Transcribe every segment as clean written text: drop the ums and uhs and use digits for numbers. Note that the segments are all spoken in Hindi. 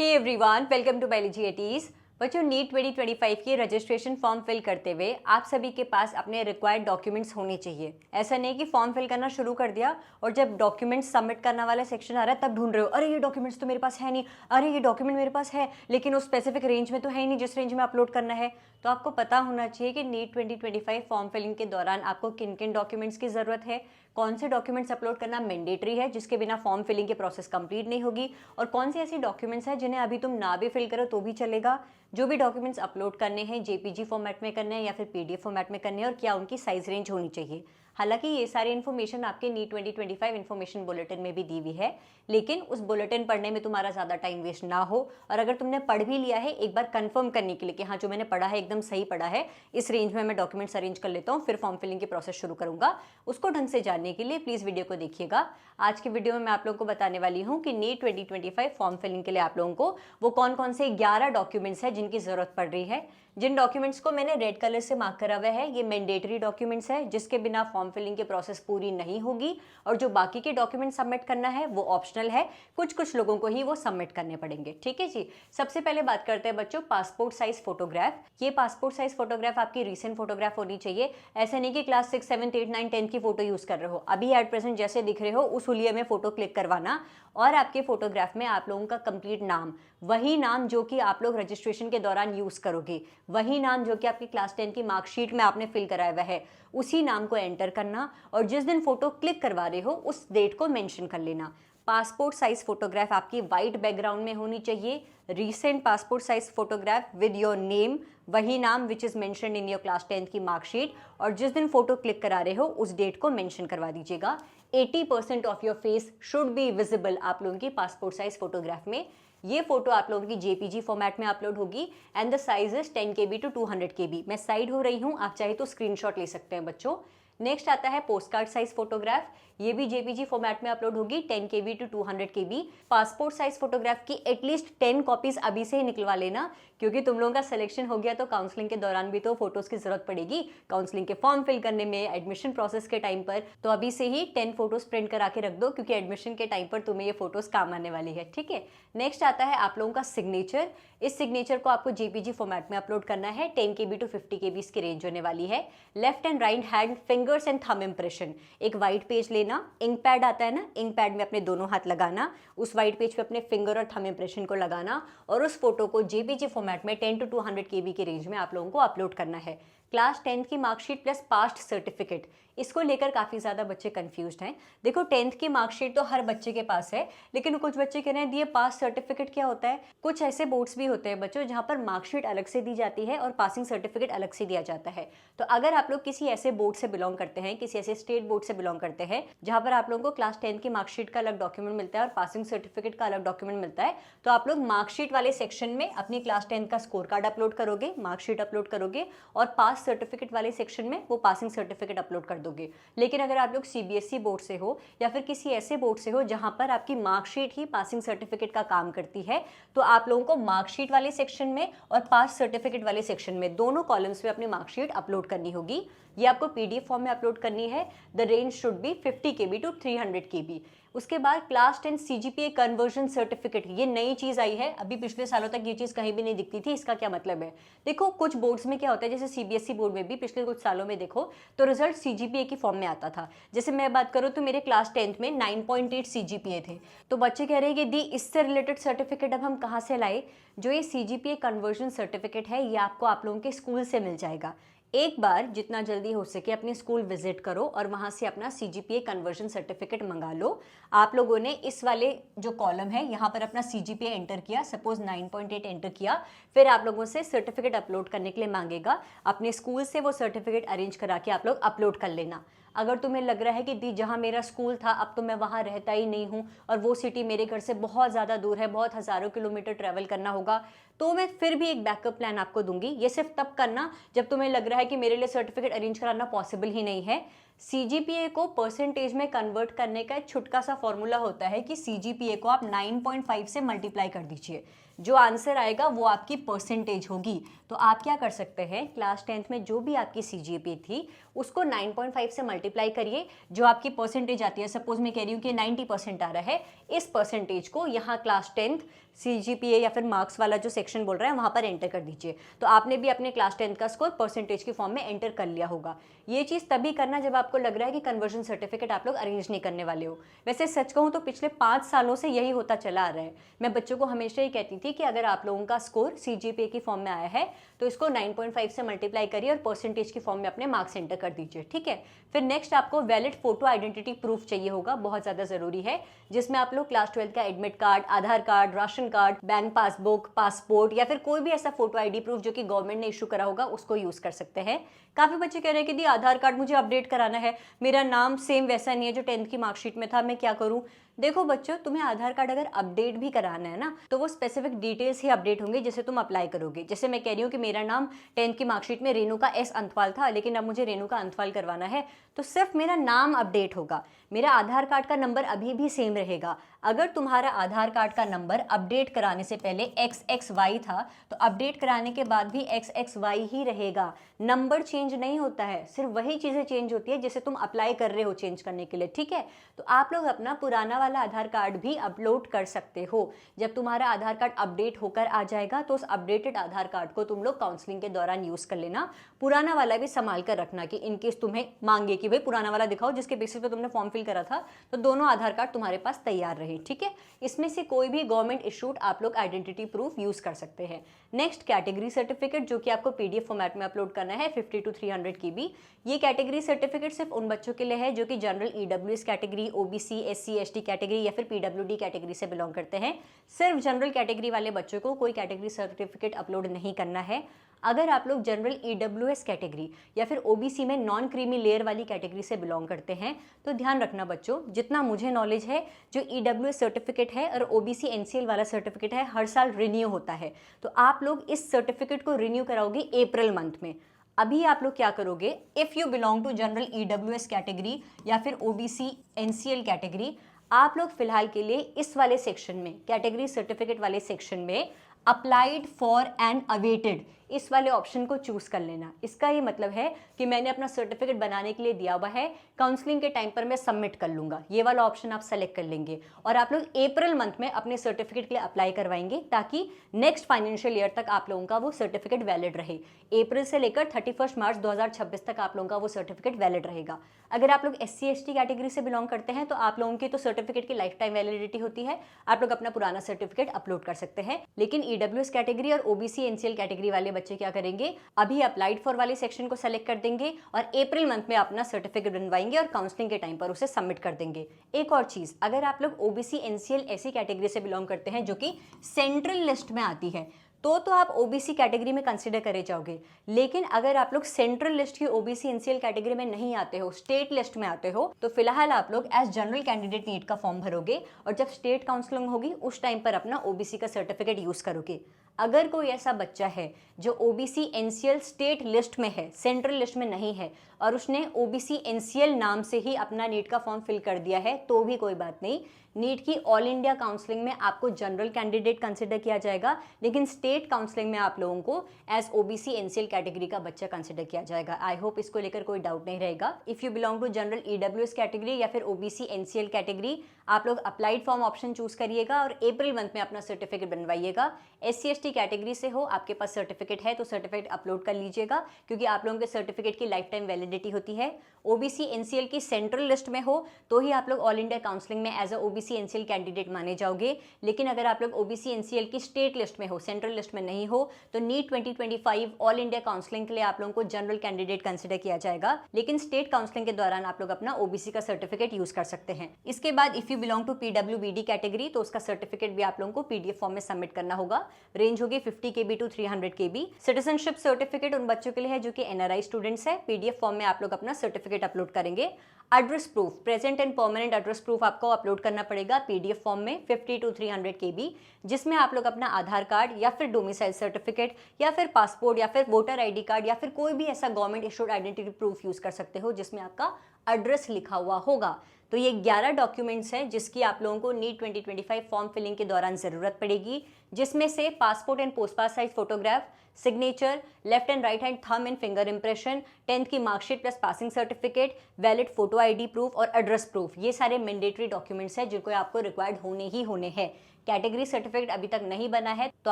Hey everyone, welcome to biology eighties. बच्चों, नीट 2025 की रजिस्ट्रेशन फॉर्म फिल करते हुए आप सभी के पास अपने रिक्वायर्ड डॉक्यूमेंट्स होने चाहिए। ऐसा नहीं कि फॉर्म फिल करना शुरू कर दिया और जब डॉक्यूमेंट्स सबमिट करने वाला सेक्शन आ रहा है तब ढूंढ रहे हो, अरे ये डॉक्यूमेंट्स तो मेरे पास है नहीं, अरे ये डॉक्यूमेंट मेरे पास है लेकिन उस स्पेसिफिक रेंज में तो है ही नहीं जिस रेंज में अपलोड करना है। तो आपको पता होना चाहिए कि नीट 2025 फॉर्म फिलिंग के दौरान आपको किन किन डॉक्यूमेंट्स की ज़रूरत है, कौन से डॉक्यूमेंट्स अपलोड करना मैंडेटरी है जिसके बिना फॉर्म फिलिंग की प्रोसेस कंप्लीट नहीं होगी, और कौन सी ऐसी डॉक्यूमेंट्स हैं जिन्हें अभी तुम ना भी फिल करो तो भी चलेगा। जो भी डॉक्यूमेंट्स अपलोड करने हैं जेपीजी फॉर्मेट में करने हैं या फिर पीडीएफ फॉर्मेट में करने हैं, और क्या उनकी साइज रेंज होनी चाहिए। हालांकि ये सारी इन्फॉर्मेशन आपके नीट 2025 इन्फॉर्मेशन बुलेटिन में भी दी हुई है, लेकिन उस बुलेटिन पढ़ने में तुम्हारा ज़्यादा टाइम वेस्ट ना हो, और अगर तुमने पढ़ भी लिया है एक बार कंफर्म करने के लिए कि हाँ जो मैंने पढ़ा है एकदम सही पढ़ा है, इस रेंज में मैं डॉक्यूमेंट्स अरेंज कर लेता हूँ फिर फॉर्म फिलिंग की प्रोसेस शुरू करूँगा, उसको ढंग से जानने के लिए प्लीज़ वीडियो को देखिएगा। आज की वीडियो में मैं आप लोगों को बताने वाली हूँ कि नीट 2025 फॉर्म फिलिंग के लिए आप लोगों को वो कौन कौन से 11 डॉक्यूमेंट्स हैं जिनकी ज़रूरत पड़ रही है। जिन डॉक्यूमेंट्स को मैंने रेड कलर से मार्क करा हुआ है ये मैंडेटरी डॉक्यूमेंट्स है जिसके बिना फॉर्म फिलिंग की प्रोसेस पूरी नहीं होगी, और जो बाकी के डॉक्यूमेंट सबमिट करना है वो ऑप्शनल है, कुछ लोगों को ही वो सबमिट करने पड़ेंगे। ठीक है जी। सबसे पहले बात करते हैं बच्चों पासपोर्ट साइज फोटोग्राफ। ये पासपोर्ट साइज फोटोग्राफ आपकी रीसेंट फोटोग्राफ होनी चाहिए। ऐसे नहीं कि क्लास 6, 7, 8, 9, 10 की फोटो यूज कर रहे हो, अभी एट प्रेजेंट जैसे दिख रहे हो उस हुलिये में फोटो क्लिक करवाना, और आपके फोटोग्राफ में आप लोगों का कंप्लीट नाम, वही नाम जो कि आप लोग रजिस्ट्रेशन के दौरान यूज करोगे, वही नाम जो कि आपकी क्लास 10 की मार्कशीट में आपने फिल कराया हुआ है, उसी नाम को एंटर करना, और जिस दिन फोटो क्लिक करवा रहे हो उस डेट को मेंशन कर लेना। पासपोर्ट साइज फोटोग्राफ आपकी वाइट बैकग्राउंड में होनी चाहिए। Recent passport size photograph with your name, वही नाम which is mentioned in your class 10 की मार्कशीट, और जिस दिन फोटो क्लिक करा रहे हो उस डेट को मेंशन करवा दीजिएगा। 80% of your face should be visible आप लोगों की पासपोर्ट साइज फोटोग्राफ में। ये फोटो आप लोगों की जेपीजी फॉर्मेट में अपलोड होगी and the size is 10 KB to 200 KB। मैं साइड हो रही हूँ, आप चाहे तो स्क्रीनशॉट ले सकते हैं बच्चों। नेक्स्ट आता है पोस्ट कार्ड साइज फोटोग्राफ। ये भी जेपीजी फॉर्मेट में अपलोड होगी 10 KB to 200 KB। Passport size photograph की एटलीस्ट 10 कॉपीज अभी से ही निकलवा लेना, क्योंकि तुम लोगों का सिलेक्शन हो गया तो काउंसलिंग के दौरान भी तो फोटोज की जरूरत पड़ेगी, काउंसलिंग के फॉर्म फिल करने में, एडमिशन प्रोसेस के टाइम पर। तो अभी से ही 10 फोटोज प्रिंट करा के रख दो, क्योंकि एडमिशन के टाइम पर तुम्हें ये फोटोज काम आने वाली है। ठीक है। नेक्स्ट आता है आप लोगों का सिग्नेचर। इस सिग्नेचर को आपको जेपीजी फॉर्मेट में अपलोड करना है। 10 KB टू 50 KB इसकी रेंज होने वाली है। Left and right hand fingers and thumb impression. एक व्हाइट पेज लेना, इंक पैड आता है ना, इंक पैड में अपने दोनों हाथ लगाना, उस व्हाइट पेज पे अपने फिंगर और थंब इंप्रेशन को लगाना, और उस फोटो को जेपीजी फॉर्मेट में 10 टू 200 KB की रेंज में आप लोगों को अपलोड करना है। क्लास 10 की मार्कशीट प्लस पास्ट सर्टिफिकेट, इसको लेकर काफ़ी ज़्यादा बच्चे कंफ्यूज्ड हैं। देखो 10th की मार्कशीट तो हर बच्चे के पास है, लेकिन कुछ बच्चे कह रहे हैं ये पास सर्टिफिकेट क्या होता है। कुछ ऐसे बोर्ड्स भी होते हैं बच्चों जहाँ पर मार्कशीट अलग से दी जाती है और पासिंग सर्टिफिकेट अलग से दिया जाता है। तो अगर आप लोग किसी ऐसे बोर्ड से बिलोंग करते हैं, किसी ऐसे स्टेट बोर्ड से बिलोंग करते हैं जहाँ पर आप लोगों को क्लास 10 की मार्कशीट का अलग डॉक्यूमेंट मिलता है और पासिंग सर्टिफिकेट का अलग डॉक्यूमेंट मिलता है, तो आप लोग मार्कशीट वाले सेक्शन में अपनी क्लास 10 का स्कोर कार्ड अपलोड करोगे, मार्कशीट अपलोड करोगे, और पास सर्टिफिकेट वाले सेक्शन में वो पासिंग सर्टिफिकेट अपलोड कर दोगे। लेकिन अगर आप लोग सीबीएसई बोर्ड से हो या फिर किसी ऐसे बोर्ड से हो जहां पर आपकी मार्कशीट ही पासिंग सर्टिफिकेट का काम करती है, तो आप लोगों को मार्कशीट वाले सेक्शन में और पास सर्टिफिकेट वाले सेक्शन में दोनों कॉलम्स में अपनी मार्कशीट अपलोड करनी होगी। ये आपको पीडीएफ फॉर्म में अपलोड करनी है। The range should be 50 KB to 300 KB। उसके बाद क्लास 10 सीजीपीए कन्वर्जन सर्टिफिकेट, ये नई चीज आई है, अभी पिछले सालों तक ये चीज कहीं भी नहीं दिखती थी। इसका क्या मतलब है? देखो कुछ बोर्ड्स में क्या होता है, जैसे सीबीएसई बोर्ड में भी पिछले कुछ सालों में देखो तो रिजल्ट सीजीपीए की फॉर्म में आता था। जैसे मैं बात करूँ तो मेरे क्लास 10th में 9.8 सीजीपीए थे, तो बच्चे कह रहे हैं कि दी इससे रिलेटेड सर्टिफिकेट अब हम कहाँ से लाए। जो ये सीजीपीए कन्वर्जन सर्टिफिकेट है ये आपको आप लोगों के स्कूल से मिल जाएगा। एक बार जितना जल्दी हो सके अपने स्कूल विजिट करो और वहाँ से अपना सीजीपीए कन्वर्जन सर्टिफिकेट मंगा लो। आप लोगों ने इस वाले जो कॉलम है यहाँ पर अपना सीजीपीए एंटर किया, सपोज 9.8 एंटर किया, फिर आप लोगों से सर्टिफिकेट अपलोड करने के लिए मांगेगा। अपने स्कूल से वो सर्टिफिकेट अरेंज करा के आप लोग अपलोड कर लेना। अगर तुम्हें लग रहा है कि दी जहाँ मेरा स्कूल था अब तो मैं वहाँ रहता ही नहीं हूँ और वो सिटी मेरे घर से बहुत ज़्यादा दूर है, बहुत हज़ारों किलोमीटर ट्रैवल करना होगा, तो मैं फिर भी एक बैकअप प्लान आपको दूंगी। ये सिर्फ तब करना जब तुम्हें लग रहा है कि मेरे लिए सर्टिफिकेट अरेंज कराना पॉसिबल ही नहीं है। सीजीपीए को परसेंटेज में कन्वर्ट करने का एक छुटका सा फॉर्मूला होता है कि सीजीपीए को आप 9.5 से मल्टीप्लाई कर दीजिए, जो आंसर आएगा वो आपकी परसेंटेज होगी। तो आप क्या कर सकते हैं, क्लास 10th में जो भी आपकी सीजीपीए थी उसको 9.5 से मल्टीप्लाई करिए, जो आपकी परसेंटेज आती है। सपोज मैं कह रही हूँ कि 90% आ रहा है, इस परसेंटेज को यहाँ क्लास 10th CGPA या फिर मार्क्स वाला जो सेक्शन बोल रहा है वहाँ पर एंटर कर दीजिए। तो आपने भी अपने क्लास 10th का स्कोर परसेंटेज के फॉर्म में एंटर कर लिया होगा। ये चीज़ तभी करना जब आपको लग रहा है कि कन्वर्जन सर्टिफिकेट आप लोग अरेंज नहीं करने वाले हो। वैसे सच कहूँ तो पिछले 5 सालों से यही होता चला आ रहा है। मैं बच्चों को हमेशा ही कहती थी कि अगर आप लोगों का स्कोर CGPA की फॉर्म में आया है तो इसको 9.5 से मल्टीप्लाई करिए और परसेंटेज की फॉर्म में अपने मार्क्स एंटर कर दीजिए, ठीक है। फिर नेक्स्ट आपको वैलिड फोटो आइडेंटिटी प्रूफ चाहिए होगा, बहुत ज़्यादा ज़रूरी है, जिसमें आप लोग क्लास 12 का admit card, Aadhaar card, ration card, bank passbook, passport या फिर कोई भी ऐसा फोटो ID प्रूफ जो कि गवर्नमेंट ने इशू करा होगा उसको यूज़ कर सकते हैं। काफ़ी बच्चे कह रहे हैं कि दी आधार कार्ड मुझे अपडेट कराना है, मेरा नाम सेम वैसा नहीं है जो 10th की मार्कशीट में था, मैं क्या करूँ। देखो बच्चों, तुम्हें आधार कार्ड अगर अपडेट भी कराना है ना तो वो स्पेसिफिक डिटेल्स ही अपडेट होंगे जैसे तुम अप्लाई करोगे। जैसे मैं कह रही हूँ कि मेरा नाम 10th की मार्कशीट में रेणुका S अंतवाल था, लेकिन अब मुझे रेणुका अंतवाल करवाना है, तो सिर्फ मेरा नाम अपडेट होगा, मेरा आधार कार्ड का नंबर अभी भी सेम रहेगा। अगर तुम्हारा आधार कार्ड का नंबर अपडेट कराने से पहले XXY था तो अपडेट कराने के बाद भी XXY ही रहेगा, नंबर चेंज नहीं होता है, सिर्फ वही चीज़ें चेंज होती है जैसे तुम अप्लाई कर रहे हो चेंज करने के लिए, ठीक है। तो आप लोग अपना पुराना वाला आधार कार्ड भी अपलोड कर सकते हो। जब तुम्हारा आधार कार्ड अपडेट होकर आ जाएगा तो उस अपडेटेड आधार कार्ड को तुम लोग काउंसलिंग के दौरान यूज़ कर लेना। पुराना वाला भी संभाल कर रखना कि इनकेस तुम्हें मांगे कि भाई पुराना वाला दिखाओ जिसके बेसिस पे तुमने फॉर्म फिल करा था, तो दोनों आधार कार्ड तुम्हारे पास तैयार रहे, ठीक है। इसमें से कोई भी गवर्नमेंट इशूड आप लोग आइडेंटिटी प्रूफ यूज़ कर सकते हैं। नेक्स्ट कैटेगरी सर्टिफिकेट, जो कि आपको PDF फॉर्मेट में अपलोड करना है 50 to 300 KB। ये कैटेगरी सर्टिफिकेट सिर्फ उन बच्चों के लिए है जो कि general EWS category, OBC, SC ST category या फिर PWD कैटेगरी से बिलोंग करते हैं। सिर्फ जनरल कैटेगरी वाले बच्चों को कोई कैटेगरी सर्टिफिकेट अपलोड नहीं करना है। अगर आप लोग जनरल EWS कैटेगरी या फिर OBC में नॉन क्रीमी लेयर वाली कैटेगरी से बिलोंग करते हैं तो ध्यान रखना बच्चों, जितना मुझे नॉलेज है जो EWS सर्टिफिकेट है और OBC NCL वाला सर्टिफिकेट है हर साल रिन्यू होता है, तो आप लोग इस सर्टिफिकेट को रिन्यू कराओगे अप्रैल मंथ में। अभी आप लोग क्या करोगे, if you belong to general EWS category या फिर OBC NCL कैटेगरी, आप लोग फिलहाल के लिए इस वाले सेक्शन में, कैटेगरी सर्टिफिकेट वाले सेक्शन में अप्लाइड फॉर एंड अवेटेड इस वाले ऑप्शन को चूज कर लेना। इसका ये मतलब है कि मैंने अपना सर्टिफिकेट बनाने के लिए दिया हुआ है, काउंसलिंग के टाइम पर मैं सबमिट कर लूंगा, ये वाला ऑप्शन आप सेलेक्ट कर लेंगे और आप लोग अप्रैल मंथ में अपने सर्टिफिकेट के लिए अप्लाई करवाएंगे ताकि नेक्स्ट फाइनेंशियल ईयर तक आप लोगों का वो सर्टिफिकेट वैलिड रहे। अप्रैल से लेकर 31 मार्च 2026 तक आप लोगों का वो सर्टिफिकेट वैलिड रहेगा। अगर आप लोग SC ST कैटेगरी से बिलोंग करते हैं तो आप लोगों की तो सर्टिफिकेट की लाइफ टाइम वैलिडिटी होती है, आप लोग अपना पुराना सर्टिफिकेट अपलोड कर सकते हैं। लेकिन EWS कैटेगरी और OBC NCL कैटेगरी वाले बच्चे क्या करेंगे, अभी अप्लाइड फॉर वाले सेक्शन को सेलेक्ट कर देंगे और अप्रैल मंथ में अपना सर्टिफिकेट बनवाएंगे और काउंसलिंग के टाइम पर उसे सबमिट कर देंगे। एक और चीज, अगर आप लोग OBC NCL ऐसी कैटेगरी से बिलोंग करते हैं जो कि सेंट्रल लिस्ट में आती है तो आप OBC कैटेगरी में कंसिडर करे जाओगे। लेकिन अगर आप लोग सेंट्रल लिस्ट की OBC NCL कैटेगरी में नहीं आते हो, स्टेट लिस्ट में आते हो, तो फिलहाल आप लोग एज जनरल कैंडिडेट नीट का फॉर्म भरोगे और जब स्टेट काउंसलिंग होगी उस टाइम पर अपना OBC का सर्टिफिकेट यूज करोगे। अगर कोई ऐसा बच्चा है जो OBC NCL स्टेट लिस्ट में है, सेंट्रल लिस्ट में नहीं है, और उसने OBC NCL नाम से ही अपना नीट का फॉर्म फिल कर दिया है तो भी कोई बात नहीं, नीट की ऑल इंडिया काउंसलिंग में आपको जनरल कैंडिडेट कंसिडर किया जाएगा, लेकिन स्टेट काउंसलिंग में आप लोगों को एज OBC NCL कैटेगरी का बच्चा कंसिडर किया जाएगा। आई होप इसको लेकर कोई डाउट नहीं रहेगा। If you belong to general EWS category या फिर OBC NCL कैटेगरी, आप लोग अप्लाइड फॉर्म ऑप्शन चूज करिएगा और अप्रैल मंथ में अपना सर्टिफिकेट बनवाइएगा। SC ST कैटेगरी से हो, आपके पास सर्टिफिकेट है तो सर्टिफिकेट अपलोड कर लीजिएगा क्योंकि आप लोगों के सर्टिफिकेट की लाइफ टाइम वैलिडिटी होती है। OBC NCL की सेंट्रल लिस्ट में हो तो ही आप लोग ऑल इंडिया काउंसलिंग में as a OBC NCL candidate माने जाओगे। लेकिन अगर आप लोग OBC NCL की स्टेट लिस्ट में हो, सेंट्रल लिस्ट में नहीं हो, तो नीट 2025 ऑल इंडिया काउंसलिंग के लिए आप लोगों को जनरल कैंडिडेट कंसिडर किया जाएगा, लेकिन स्टेट काउंसलिंग के दौरान आप लोग अपना OBC का सर्टिफिकेट यूज कर सकते हैं। इसके बाद if you belong to PWBD category तो उसका सर्टिफिकेट भी आप लोगों को PDF फॉर्म में सबमिट करना होगा। रेंज होगी 50 KB to 300 KB। Citizenship certificate उन बच्चों के लिए है जो कि NRI स्टूडेंट्स है। PDF फॉर्म में आप लोग अपना सर्टिफिकेट अपलोड करेंगे। Address proof, present and permanent address proof आपको अपलोड करना पड़ेगा PDF फॉर्म में 50 to 300 KB, जिसमें आप लोग अपना आधार कार्ड या फिर डोमिसाइल सर्टिफिकेट या फिर पासपोर्ट या फिर वोटर ID कार्ड या फिर कोई भी ऐसा government issued identity proof use कर सकते हो जिसमें आपका एड्रेस लिखा हुआ होगा। तो ये 11 डॉक्यूमेंट्स हैं जिसकी आप लोगों को नीट 2025 फॉर्म फिलिंग के दौरान ज़रूरत पड़ेगी, जिसमें से passport and post pass size photograph, signature, left and right hand thumb and finger impression, 10th की marksheet plus passing certificate, valid photo ID proof और एड्रेस प्रूफ, ये सारे मैंडेटरी डॉक्यूमेंट्स हैं जिनको आपको रिक्वायर्ड होने ही होने हैं। कैटेगरी सर्टिफिकेट अभी तक नहीं बना है तो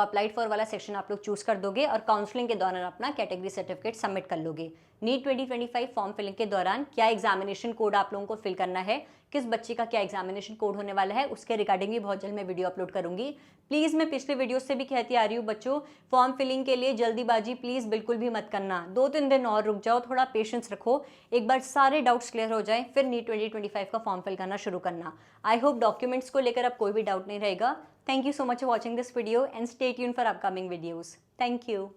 अप्लाइड फॉर वाला सेक्शन आप लोग चूज कर दोगे और काउंसलिंग के दौरान अपना कैटेगरी सर्टिफिकेट सबमिट कर लोगे। नीट 2025 फॉर्म फिलिंग के दौरान क्या एग्जामिनेशन कोड आप लोगों को फिल करना है, किस बच्चे का क्या एग्जामिनेशन कोड होने वाला है, उसके रिगार्डिंग भी बहुत जल्द मैं वीडियो अपलोड करूंगी। प्लीज़ मैं पिछले वीडियो से भी कहती आ रही हूँ बच्चों, फॉर्म फिलिंग के लिए जल्दीबाजी प्लीज़ बिल्कुल भी मत करना। 2-3 दिन और रुक जाओ, थोड़ा पेशेंस रखो, एक बार सारे डाउट्स क्लियर हो जाए फिर नीट 2025 का फॉर्म फिल करना शुरू करना। आई होप डॉक्यूमेंट्स को लेकर अब कोई भी डाउट नहीं रहेगा। Thank you so much for watching this video and stay tuned for upcoming videos. Thank you.